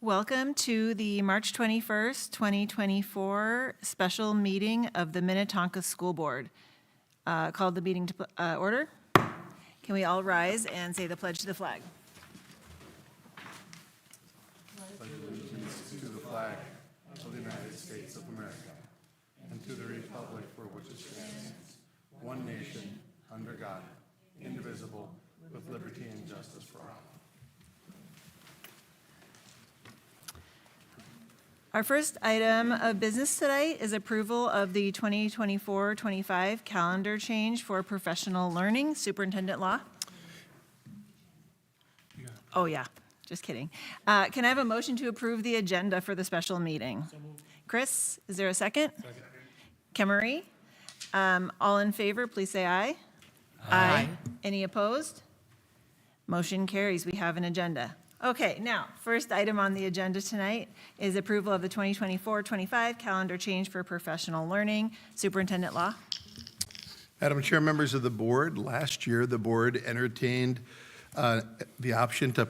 Welcome to the March 21st, 2024 special meeting of the Minnetonka School Board. Called the meeting to order. Can we all rise and say the pledge to the flag? Pledge allegiance to the flag of the United States of America and to the republic for which it stands, one nation, under God, indivisible, with liberty and justice for all. Our first item of business today is approval of the 2024-25 calendar change for professional learning. Superintendent Law? Oh, yeah, just kidding. Can I have a motion to approve the agenda for the special meeting? Chris, is there a second? Second. Kemery? All in favor, please say aye. Aye. Any opposed? Motion carries. We have an agenda. Okay, now, first item on the agenda tonight is approval of the 2024-25 calendar change for professional learning. Superintendent Law? Madam Chair, members of the board, last year the board entertained the option to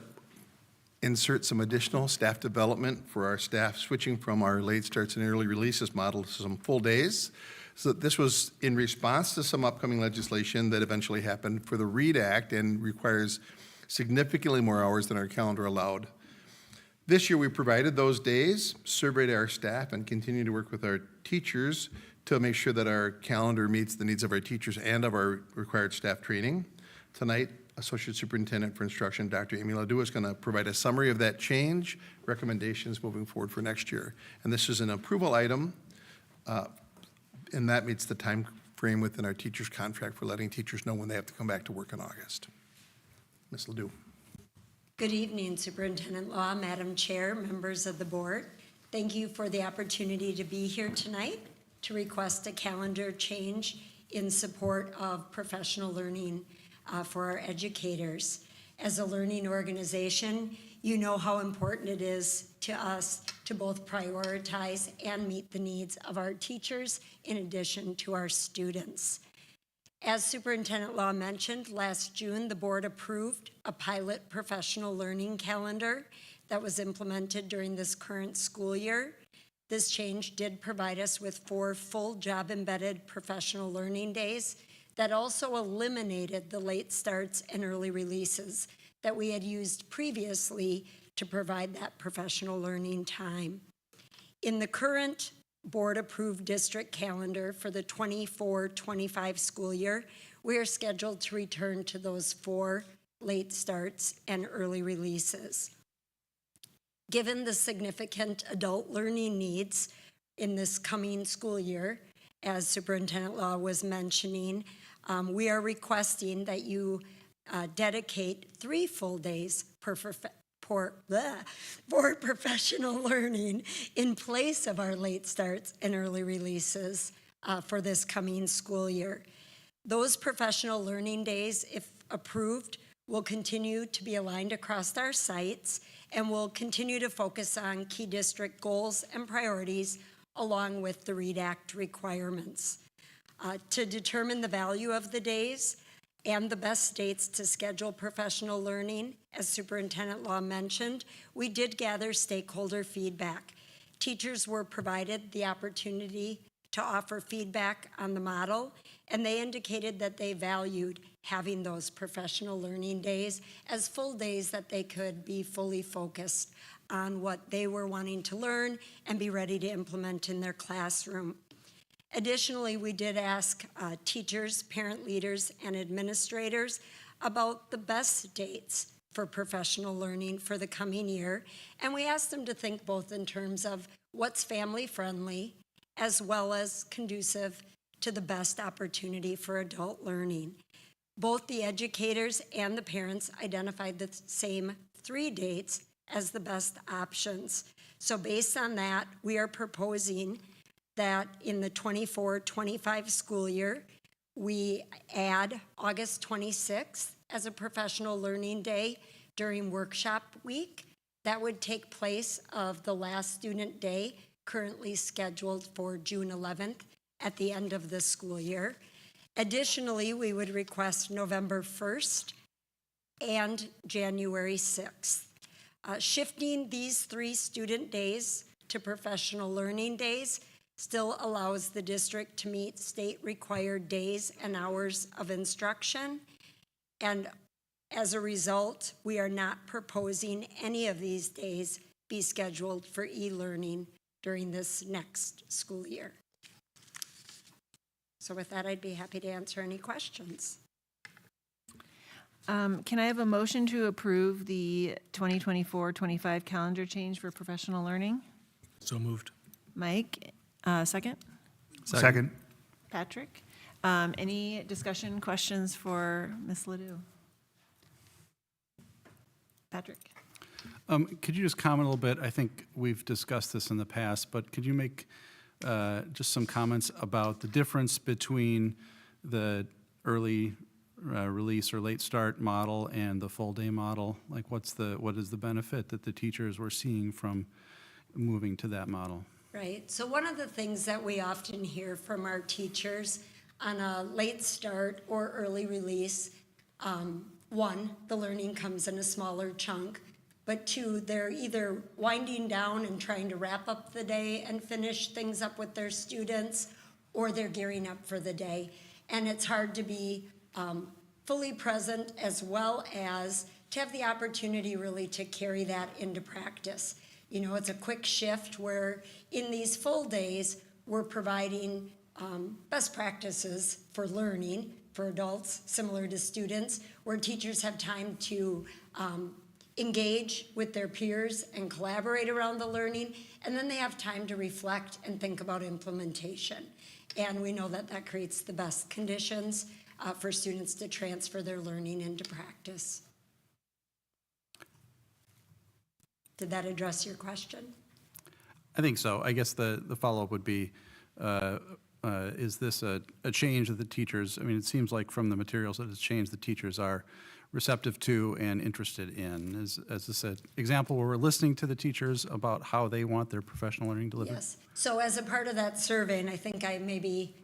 insert some additional staff development for our staff, switching from our late starts and early releases model to some full days. So this was in response to some upcoming legislation that eventually happened for the READ Act and requires significantly more hours than our calendar allowed. This year we provided those days, surveyed our staff, and continue to work with our teachers to make sure that our calendar meets the needs of our teachers and of our required staff training. Tonight, Associate Superintendent for Instruction, Dr. Amy Ledoux, is going to provide a summary of that change, recommendations moving forward for next year. And this is an approval item, and that meets the time frame within our teachers' contract for letting teachers know when they have to come back to work in August. Ms. Ledoux. Good evening, Superintendent Law, Madam Chair, members of the board. Thank you for the opportunity to be here tonight to request a calendar change in support of professional learning for our educators. As a learning organization, you know how important it is to us to both prioritize and meet the needs of our teachers in addition to our students. As Superintendent Law mentioned, last June, the board approved a pilot professional learning calendar that was implemented during this current school year. This change did provide us with 4 full job-embedded professional learning days that also eliminated the late starts and early releases that we had used previously to provide that professional learning time. In the current board-approved district calendar for the 24-25 school year, we are scheduled to return to those 4 late starts and early releases. Given the significant adult learning needs in this coming school year, as Superintendent Law was mentioning, we are requesting that you dedicate 3 full days for professional learning in place of our late starts and early releases for this coming school year. Those professional learning days, if approved, will continue to be aligned across our sites and will continue to focus on key district goals and priorities along with the READ Act requirements. To determine the value of the days and the best dates to schedule professional learning, as Superintendent Law mentioned, we did gather stakeholder feedback. Teachers were provided the opportunity to offer feedback on the model, and they indicated that they valued having those professional learning days as full days that they could be fully focused on what they were wanting to learn and be ready to implement in their classroom. Additionally, we did ask teachers, parent leaders, and administrators about the best dates for professional learning for the coming year, and we asked them to think both in terms of what's family-friendly as well as conducive to the best opportunity for adult learning. Both the educators and the parents identified the same 3 dates as the best options. So based on that, we are proposing that in the 24-25 school year, we add August 26th as a professional learning day during workshop week. That would take place of the last student day, currently scheduled for June 11th at the end of the school year. Additionally, we would request November 1st and January 6th. Shifting these 3 student days to professional learning days still allows the district to meet state-required days and hours of instruction. And as a result, we are not proposing any of these days be scheduled for e-learning during this next school year. So with that, I'd be happy to answer any questions. Can I have a motion to approve the 2024-25 calendar change for professional learning? So moved. Mike, second? Second. Patrick? Any discussion, questions for Ms. Ledoux? Patrick? Could you just comment a little bit? I think we've discussed this in the past, but could you make just some comments about the difference between the early release or late start model and the full day model? Like what is the benefit that the teachers were seeing from moving to that model? Right. So one of the things that we often hear from our teachers on a late start or early release, one, the learning comes in a smaller chunk, but 2, they're either winding down and trying to wrap up the day and finish things up with their students, or they're gearing up for the day. And it's hard to be fully present as well as to have the opportunity really to carry that into practice. You know, it's a quick shift where in these full days, we're providing best practices for learning for adults, similar to students, where teachers have time to engage with their peers and collaborate around the learning, and then they have time to reflect and think about implementation. And we know that that creates the best conditions for students to transfer their learning into practice. Did that address your question? I think so. I guess the follow-up would be, is this a change that the teachers, I mean, it seems like from the materials that it's changed the teachers are receptive to and interested in. As this an example where we're listening to the teachers about how they want their professional learning delivered? Yes. So as a part of that survey, and I think I maybe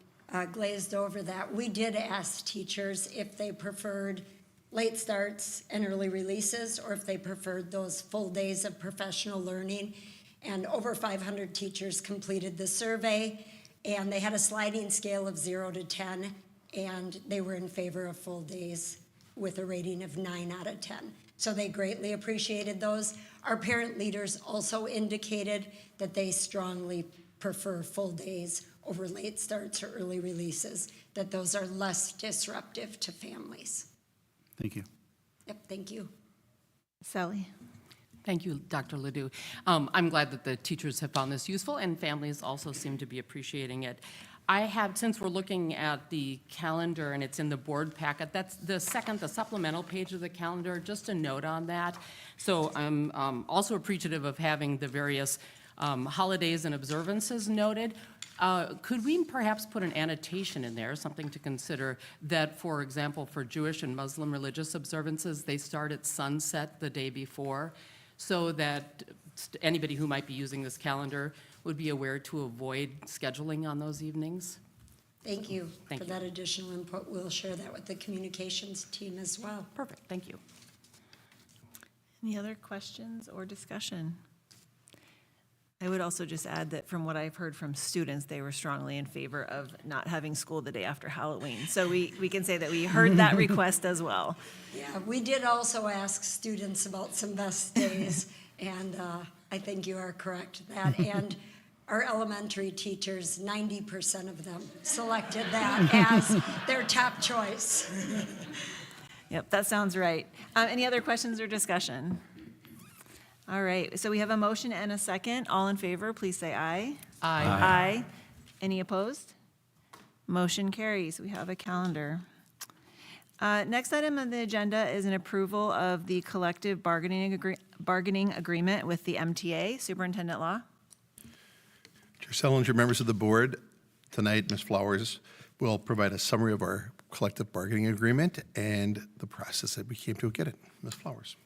glazed over that, we did ask teachers if they preferred late starts and early releases, or if they preferred those full days of professional learning. And over 500 teachers completed the survey, and they had a sliding scale of 0 to 10, and they were in favor of full days with a rating of 9 out of 10. So they greatly appreciated those. Our parent leaders also indicated that they strongly prefer full days over late starts or early releases, that those are less disruptive to families. Thank you. Yep, thank you. Sally? Thank you, Dr. Ledoux. I'm glad that the teachers have found this useful, and families also seem to be appreciating it. I have, since we're looking at the calendar and it's in the board packet, that's the supplemental page of the calendar, just a note on that. So I'm also appreciative of having the various holidays and observances noted. Could we perhaps put an annotation in there, something to consider, that, for example, for Jewish and Muslim religious observances, they start at sunset the day before, so that anybody who might be using this calendar would be aware to avoid scheduling on those evenings? Thank you Thank for you. that additional input. We'll share that with the communications team as well. Perfect, thank you. Any other questions or discussion? I would also just add that from what I've heard from students, they were strongly in favor of not having school the day after Halloween. So we can say that we heard that request as well. Yeah, we did also ask students about some best days, and I think you are correct that. And our elementary teachers, 90% of them selected that as their top choice. Yep, that sounds right. Any other questions or discussion? All right, so we have a motion and a second. All in favor, please say aye. Aye. Aye. Any opposed? Motion carries. We have a calendar. Next item on the agenda is an approval of the collective bargaining agreement with the MTA. Superintendent Law? Chair Sellinger, members of the board, tonight Ms. Flowers will provide a summary of our collective bargaining agreement and the process that we came to get it. Ms. Flowers.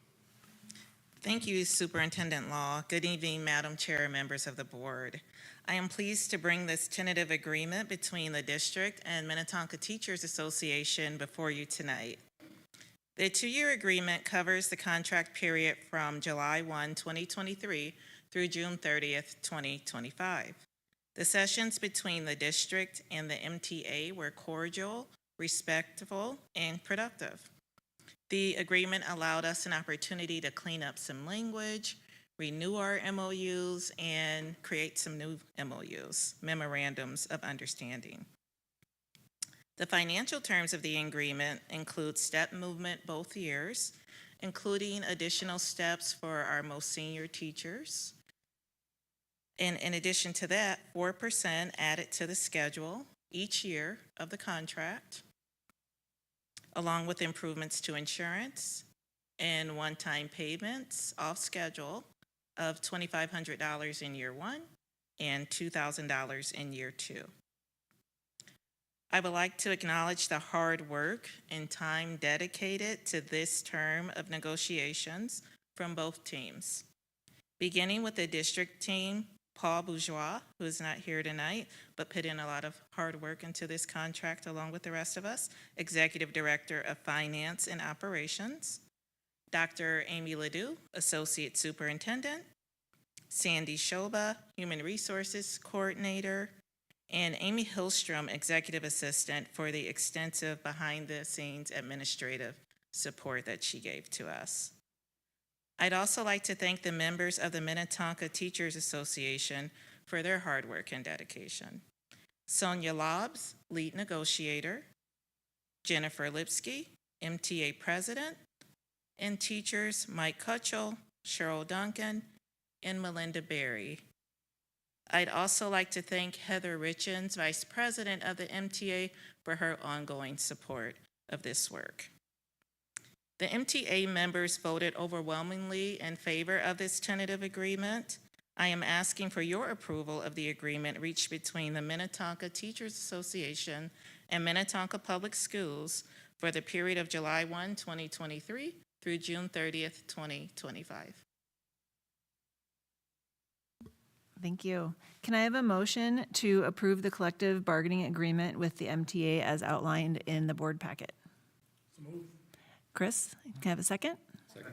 Thank you, Superintendent Law. Good evening, Madam Chair and members of the board. I am pleased to bring this tentative agreement between the district and Minnetonka Teachers Association before you tonight. The two-year agreement covers the contract period from July 1, 2023 through June 30th, 2025. The sessions between the district and the MTA were cordial, respectful, and productive. The agreement allowed us an opportunity to clean up some language, renew our MOUs, and create some new MOUs, memorandums of understanding. The financial terms of the agreement include step movement both years, including additional steps for our most senior teachers. And in addition to that, 4% added to the schedule each year of the contract, along with improvements to insurance and one-time payments off schedule of $2,500 in year 1 and $2,000 in year 2. I would like to acknowledge the hard work and time dedicated to this term of negotiations from both teams. Beginning with the district team, Paul Bourgeois, who is not here tonight, but put in a lot of hard work into this contract along with the rest of us, Executive Director of Finance and Operations, Dr. Amy Ledoux, Associate Superintendent, Sandy Shoba, Human Resources Coordinator, and Amy Hillstrom, Executive Assistant, for the extensive behind-the-scenes administrative support that she gave to us. I'd also like to thank the members of the Minnetonka Teachers Association for their hard work and dedication. Sonia Lobbs, Lead Negotiator, Jennifer Lipsky, MTA President, and teachers Mike Kutchell, Cheryl Duncan, and Melinda Berry. I'd also like to thank Heather Richens, Vice President of the MTA, for her ongoing support of this work. The MTA members voted overwhelmingly in favor of this tentative agreement. I am asking for your approval of the agreement reached between the Minnetonka Teachers Association and Minnetonka Public Schools for the period of July 1, 2023 through June 30th, 2025. Thank you. Can I have a motion to approve the collective bargaining agreement with the MTA as outlined in the board packet? Chris, can I have a second? Second.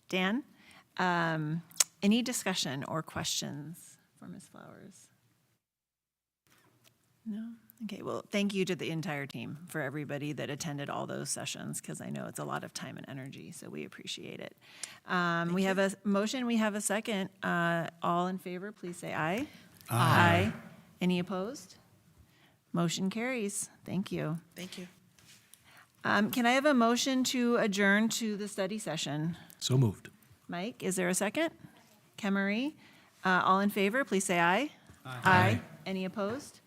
Dan, any discussion or questions for Ms. Flowers? No? Okay, well, thank you to the entire team for everybody that attended all those sessions, because I know it's a lot of time and energy, so we appreciate it. We have a motion, we have a second. All in favor, please say aye. Aye. Any opposed? Motion carries. Thank you. Thank you. Can I have a motion to adjourn to the study session? So moved. Mike, is there a second? Kemery, all in favor, please say aye. Aye. Any opposed?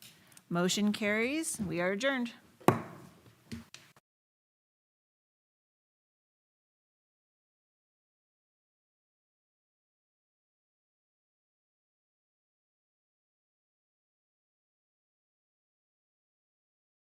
Motion carries. We are adjourned.